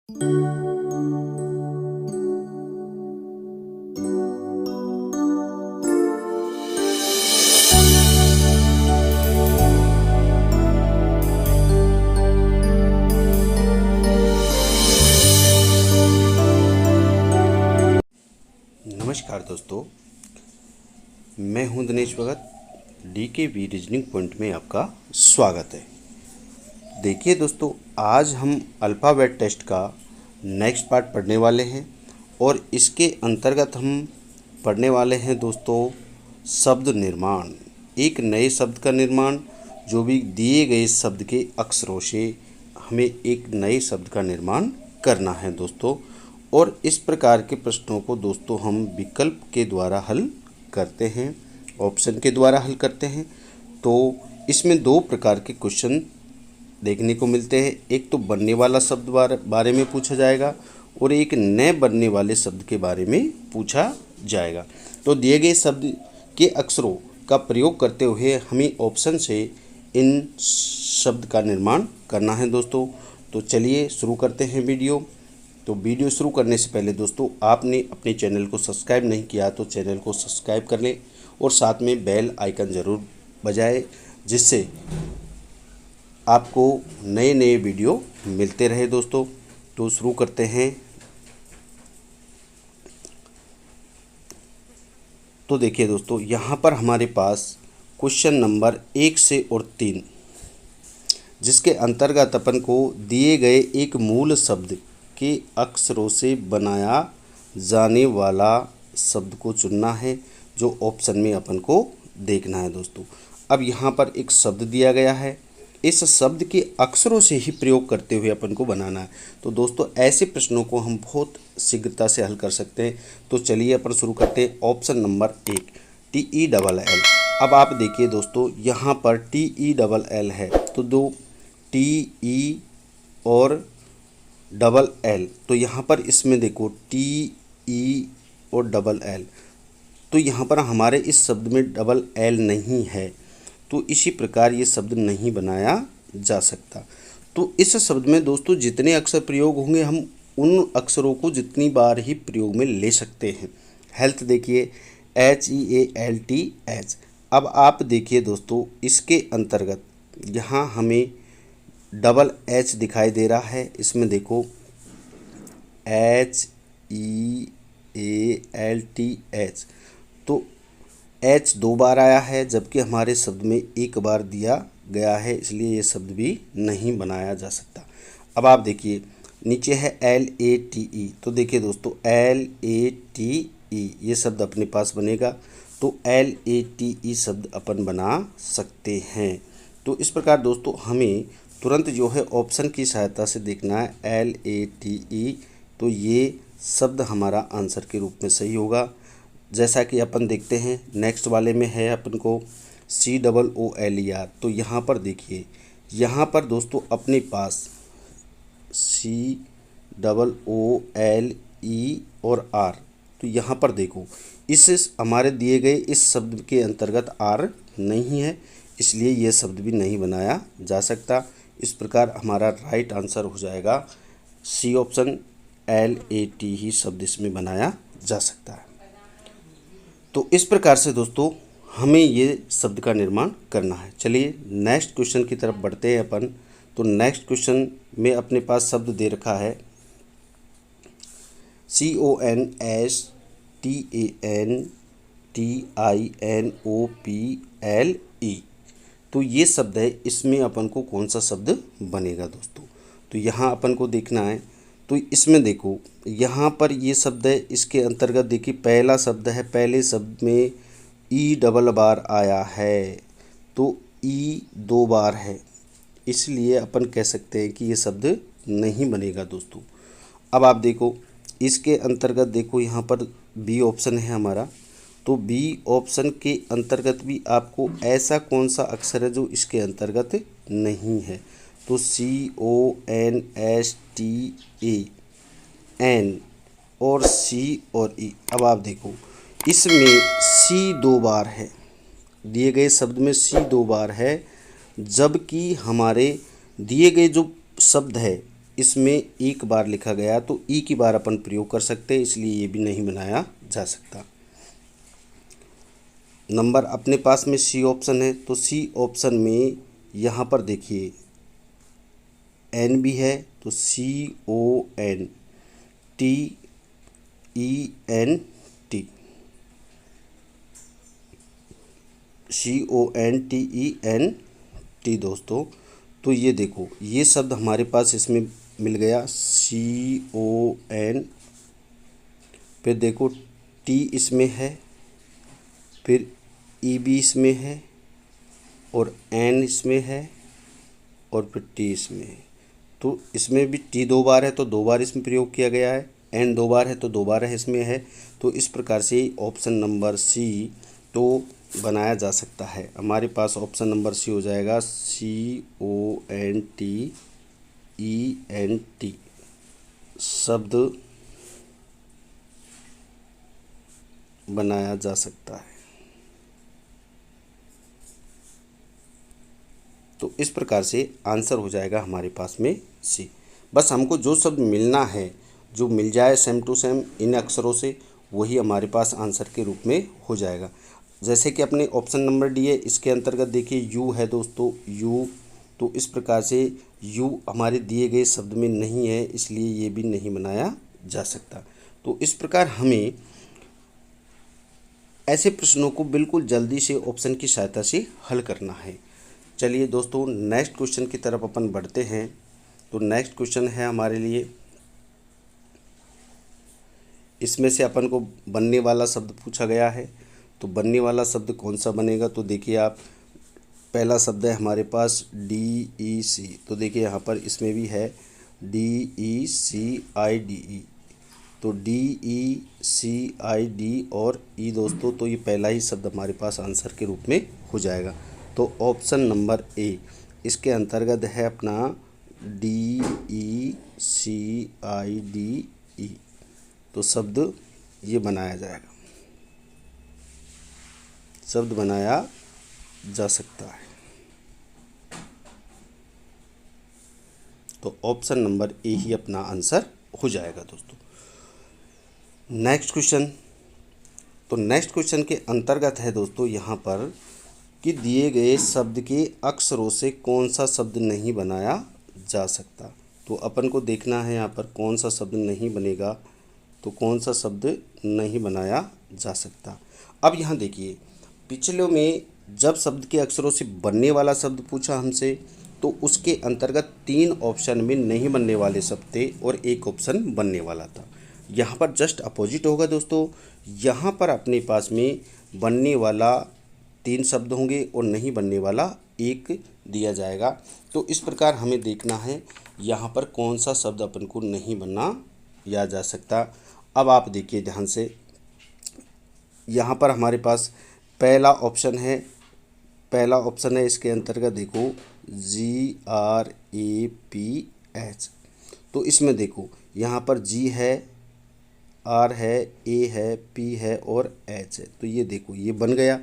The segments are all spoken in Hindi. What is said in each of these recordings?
नमस्कार दोस्तों, मैं हूं दिनेश भगत। DKV रीजनिंग पॉइंट में आपका स्वागत है। देखिए दोस्तों, आज हम अल्फ़ाबेट टेस्ट का नेक्स्ट पार्ट पढ़ने वाले हैं और इसके अंतर्गत हम पढ़ने वाले हैं दोस्तों शब्द निर्माण। एक नए शब्द का निर्माण, जो भी दिए गए शब्द के अक्षरों से हमें एक नए शब्द का निर्माण करना है दोस्तों। और इस प्रकार के प्रश्नों को दोस्तों हम विकल्प के द्वारा हल करते हैं, ऑप्शन के द्वारा हल करते हैं। तो इसमें दो प्रकार के क्वेश्चन देखने को मिलते हैं। एक तो बनने वाला शब्द बारे में पूछा जाएगा और एक नए बनने वाले शब्द के बारे में पूछा जाएगा। तो दिए गए शब्द के अक्षरों का प्रयोग करते हुए हमें ऑप्शन से इन शब्द का निर्माण करना है दोस्तों। तो चलिए शुरू करते हैं वीडियो। तो वीडियो शुरू करने से पहले दोस्तों, आपने अपने चैनल को सब्सक्राइब नहीं किया तो चैनल को सब्सक्राइब कर लें और साथ में बेल आइकन ज़रूर बजाएं, जिससे आपको नए नए वीडियो मिलते रहे दोस्तों। तो शुरू करते हैं। तो देखिए दोस्तों, यहाँ पर हमारे पास क्वेश्चन नंबर 1 से और 3, जिसके अंतर्गत अपन को दिए गए एक मूल शब्द के अक्षरों से बनाया जाने वाला शब्द को चुनना है, जो ऑप्शन में अपन को देखना है दोस्तों। अब यहाँ पर एक शब्द दिया गया है, इस शब्द के अक्षरों से ही प्रयोग करते हुए अपन को बनाना है। तो दोस्तों ऐसे प्रश्नों को हम बहुत शीघ्रता से हल कर सकते हैं। तो चलिए अपन शुरू करते हैं। Option number 1, TELL। अब आप देखिए दोस्तों, यहाँ पर TELL है तो दो TE और LL, तो यहाँ पर इसमें देखो TE और LL, तो यहाँ पर हमारे इस शब्द में LL नहीं है, तो इसी प्रकार ये शब्द नहीं बनाया जा सकता। तो इस शब्द में दोस्तों जितने अक्षर प्रयोग होंगे हम उन अक्षरों को जितनी बार ही प्रयोग में ले सकते हैं। हेल्थ देखिए, HEALTH। अब आप देखिए दोस्तों, इसके अंतर्गत यहाँ हमें H दिखाई दे रहा है। इसमें देखो HEALTH, तो H 2 बार आया है, जबकि हमारे शब्द में एक बार दिया गया है, इसलिए ये शब्द भी नहीं बनाया जा सकता। अब आप देखिए नीचे है LATE, तो देखिए दोस्तों LATE ये शब्द अपने पास बनेगा, तो LATE शब्द अपन बना सकते हैं। तो इस प्रकार दोस्तों हमें तुरंत जो है ऑप्शन की सहायता से देखना है LATE, तो ये शब्द हमारा आंसर के रूप में सही होगा। जैसा कि अपन देखते हैं नेक्स्ट वाले में है अपन को COOLER, तो यहाँ पर देखिए, यहाँ पर दोस्तों अपने पास COOLE और R, तो यहाँ पर देखो इस हमारे दिए गए इस शब्द के अंतर्गत R नहीं है, इसलिए यह शब्द भी नहीं बनाया जा सकता। इस प्रकार हमारा राइट आंसर हो जाएगा C ऑप्शन, LAT ही शब्द इसमें बनाया जा सकता है। तो इस प्रकार से दोस्तों हमें ये शब्द का निर्माण करना है। चलिए नेक्स्ट क्वेश्चन की तरफ बढ़ते हैं अपन। तो नेक्स्ट क्वेश्चन में अपने पास शब्द दे रखा है CONSTANTINOPLE, तो ये शब्द है, इसमें अपन को कौन सा शब्द बनेगा दोस्तों। तो यहाँ अपन को देखना है। तो इसमें देखो यहाँ पर ये शब्द है, इसके अंतर्गत देखिए पहला शब्द है, पहले शब्द में E डबल बार आया है, तो E 2 बार है, इसलिए अपन कह सकते हैं कि ये शब्द नहीं बनेगा दोस्तों। अब आप देखो इसके अंतर्गत देखो यहाँ पर B ऑप्शन है हमारा, तो B ऑप्शन के अंतर्गत भी आपको ऐसा कौन सा अक्षर है जो इसके अंतर्गत नहीं है, तो CONSTAN और C और E। अब आप देखो इसमें C 2 बार है, दिए गए शब्द में C 2 बार है, जबकि हमारे दिए गए जो शब्द है इसमें एक बार लिखा गया तो ई की बार अपन प्रयोग कर सकते हैं, इसलिए ये भी नहीं बनाया जा सकता। नंबर अपने पास में सी ऑप्शन है, तो सी ऑप्शन में यहाँ पर देखिए एन भी है, तो CONTENT, CONTENT दोस्तों। तो ये देखो ये शब्द हमारे पास इसमें मिल गया CON, फिर देखो टी इसमें है, फिर EB इसमें है, और N इसमें है, और फिर T इसमें है। तो इसमें भी T 2 बार है तो 2 बार इसमें प्रयोग किया गया है, N 2 बार है तो 2 बार है इसमें है। तो इस प्रकार से ऑप्शन नंबर सी तो बनाया जा सकता है। हमारे पास ऑप्शन नंबर सी हो जाएगा, CONTENT शब्द बनाया जा सकता है। तो इस प्रकार से आंसर हो जाएगा हमारे पास में सी। बस हमको जो शब्द मिलना है, जो मिल जाए सेम टू सेम इन अक्षरों से, वही हमारे पास आंसर के रूप में हो जाएगा। जैसे कि अपने ऑप्शन नंबर डी है, इसके अंतर्गत देखिए यू है दोस्तों, यू। तो इस प्रकार से यू हमारे दिए गए शब्द में नहीं है, इसलिए ये भी नहीं बनाया जा सकता। तो इस प्रकार हमें ऐसे प्रश्नों को बिल्कुल जल्दी से ऑप्शन की सहायता से हल करना है। चलिए दोस्तों नेक्स्ट क्वेश्चन की तरफ अपन बढ़ते हैं। तो नेक्स्ट क्वेश्चन है हमारे लिए, इसमें से अपन को बनने वाला शब्द पूछा गया है। तो बनने वाला शब्द कौन सा बनेगा, तो देखिए आप, पहला शब्द है हमारे पास DEC। तो देखिए यहाँ पर इसमें भी है DECIDE। तो DECID और ई दोस्तों, तो ये पहला ही शब्द हमारे पास आंसर के रूप में हो जाएगा। तो ऑप्शन नंबर ए इसके अंतर्गत है अपना DECIDE। तो शब्द ये बनाया जाएगा, शब्द बनाया जा सकता है। तो ऑप्शन नंबर ए ही अपना आंसर हो जाएगा दोस्तों। नेक्स्ट क्वेश्चन, तो नेक्स्ट क्वेश्चन के अंतर्गत है दोस्तों यहाँ पर कि दिए गए शब्द के अक्षरों से कौन सा शब्द नहीं बनाया जा सकता। तो अपन को देखना है यहाँ पर कौन सा शब्द नहीं बनेगा, तो कौन सा शब्द नहीं बनाया जा सकता। अब यहाँ देखिए पिछले में जब शब्द के अक्षरों से बनने वाला शब्द पूछा हमसे, तो उसके अंतर्गत 3 ऑप्शन में नहीं बनने वाले शब्द थे और एक ऑप्शन बनने वाला था। यहाँ पर जस्ट अपोजिट होगा दोस्तों, यहाँ पर अपने पास में बनने वाला 3 शब्द होंगे और नहीं बनने वाला 1 दिया जाएगा। तो इस प्रकार हमें देखना है यहाँ पर कौन सा शब्द अपन को नहीं बनना या जा सकता। अब आप देखिए ध्यान से, यहाँ पर हमारे पास पहला ऑप्शन है, इसके अंतर्गत देखो GRAPH। तो इसमें देखो यहाँ पर G है, R है, A है, P है और H है। तो ये देखो ये बन गया,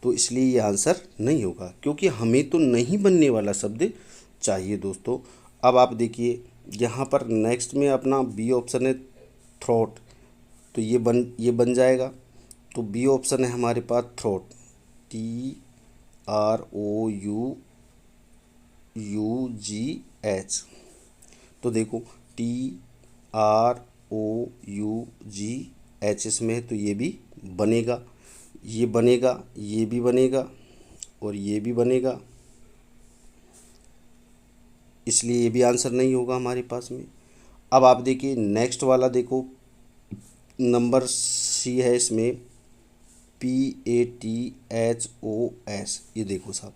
तो इसलिए ये आंसर नहीं होगा क्योंकि हमें तो नहीं बनने वाला शब्द चाहिए दोस्तों। अब आप देखिए यहाँ पर नेक्स्ट में अपना बी ऑप्शन है थ्रोट। तो ये बन जाएगा। तो बी ऑप्शन है हमारे पास थ्रोट, TROUGH। तो देखो TROUGH इसमें है, तो ये भी बनेगा, ये बनेगा, ये भी बनेगा और ये भी बनेगा, इसलिए ये भी आंसर नहीं होगा हमारे पास में। अब आप देखिए नेक्स्ट वाला देखो, नंबर सी है इसमें PATHOS। ये देखो साहब,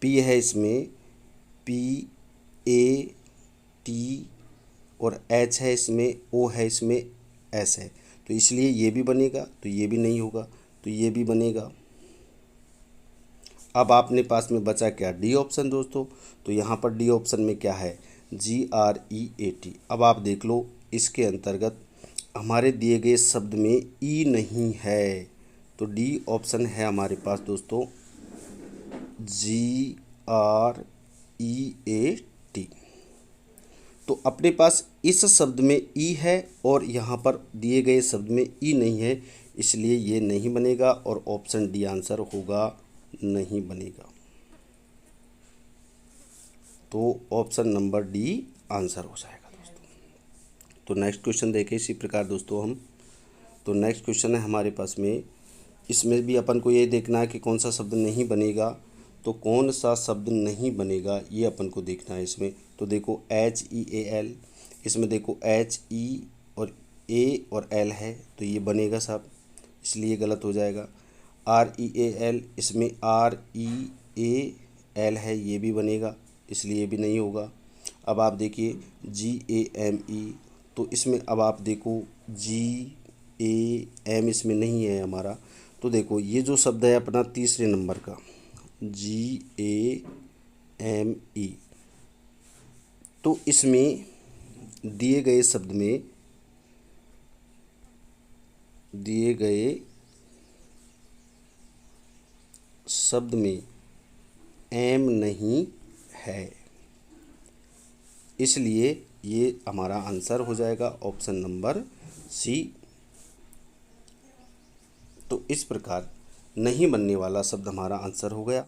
P है इसमें, PAT और H है इसमें, O है इसमें, S है। तो इसलिए ये भी बनेगा, तो ये भी नहीं होगा, तो ये भी बनेगा। अब आपने पास में बचा क्या, डी ऑप्शन दोस्तों। तो यहाँ पर डी ऑप्शन में क्या है, GREAT। अब आप देख लो इसके अंतर्गत हमारे दिए गए शब्द में ई नहीं है, तो डी ऑप्शन है हमारे पास दोस्तों GREAT। तो अपने पास इस शब्द में ई है और यहाँ पर दिए गए शब्द में ई नहीं है, इसलिए ये नहीं बनेगा और ऑप्शन डी आंसर होगा, नहीं बनेगा। तो ऑप्शन नंबर डी आंसर हो जाएगा दोस्तों। तो नेक्स्ट क्वेश्चन देखें इसी प्रकार दोस्तों हम। तो नेक्स्ट क्वेश्चन है हमारे पास में, इसमें भी अपन को ये देखना है कि कौन सा शब्द नहीं बनेगा। तो कौन सा शब्द नहीं बनेगा ये अपन को देखना है इसमें। तो देखो HEAL, इसमें देखो HE और A और L है, तो ये बनेगा साहब, इसलिए गलत हो जाएगा। REAL, इसमें REAL है, ये भी बनेगा, इसलिए भी नहीं होगा। अब आप देखिए GAME, तो इसमें अब आप देखो GAM इसमें नहीं है हमारा। तो देखो ये जो शब्द है अपना तीसरे नंबर का GAME, तो इसमें दिए गए शब्द में एम नहीं है, इसलिए ये हमारा आंसर हो जाएगा ऑप्शन नंबर सी। तो इस प्रकार नहीं बनने वाला शब्द हमारा आंसर हो गया।